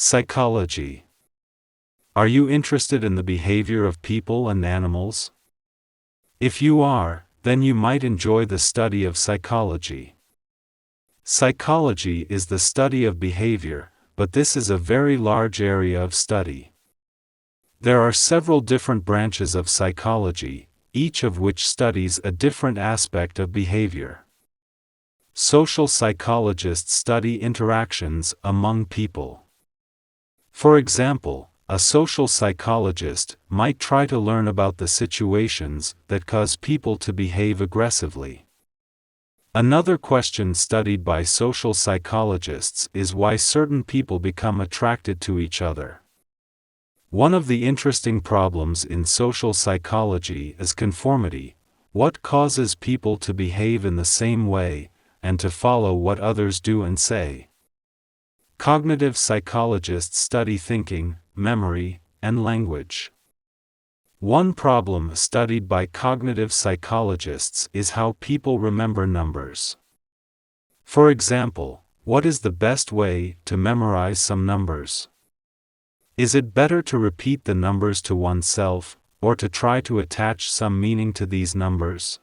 Psychology. Are you interested in the behavior of people and animals? If you are, then you might enjoy the study of psychology. Psychology is the study of behavior, but this is a very large area of study. There are several different branches of psychology, each of which studies a different aspect of behavior. Social psychologists study interactions among people. For example, a social psychologist might try to learn about the situations that cause people to behave aggressively. Another question studied by social psychologists is why certain people become attracted to each other. One of the interesting problems in social psychology is conformity. What causes people to behave in the same way, and to follow what others do and say? Cognitive psychologists study thinking, memory, and language. One problem studied by cognitive psychologists is how people remember numbers. For example, what is the best way to memorize some numbers? Is it better to repeat the numbers to oneself, or to try to attach some meaning to these numbers?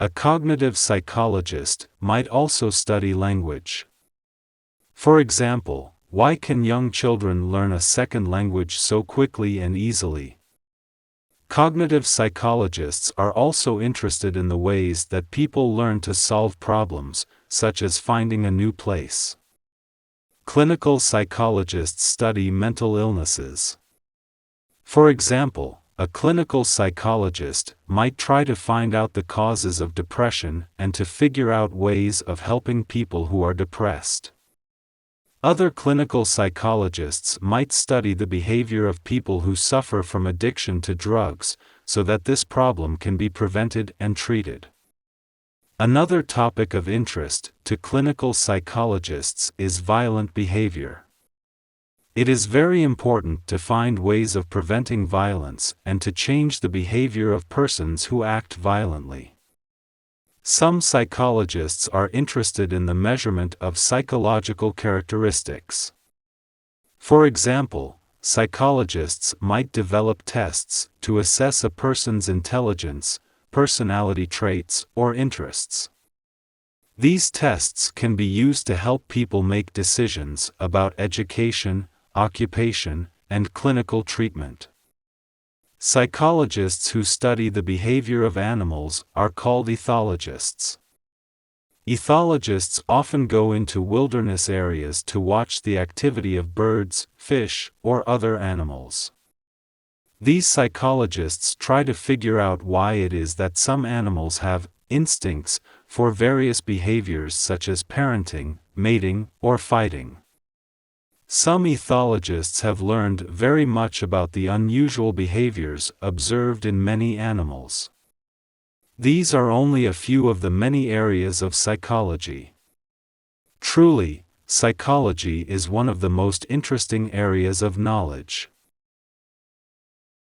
A cognitive psychologist might also study language. For example, why can young children learn a second language so quickly and easily? Cognitive psychologists are also interested in the ways that people learn to solve problems, such as finding a new place. Clinical psychologists study mental illnesses. For example, a clinical psychologist might try to find out the causes of depression and to figure out ways of helping people who are depressed. Other clinical psychologists might study the behavior of people who suffer from addiction to drugs, so that this problem can be prevented and treated. Another topic of interest to clinical psychologists is violent behavior. It is very important to find ways of preventing violence and to change the behavior of persons who act violently. Some psychologists are interested in the measurement of psychological characteristics. For example, psychologists might develop tests to assess a person's intelligence, personality traits, or interests. These tests can be used to help people make decisions about education, occupation, and clinical treatment. Psychologists who study the behavior of animals are called ethologists. Ethologists often go into wilderness areas to watch the activity of birds, fish, or other animals. These psychologists try to figure out why it is that some animals have instincts for various behaviors such as parenting, mating, or fighting. Some ethologists have learned very much about the unusual behaviors observed in many animals. These are only a few of the many areas of psychology. Truly, psychology is one of the most interesting areas of knowledge.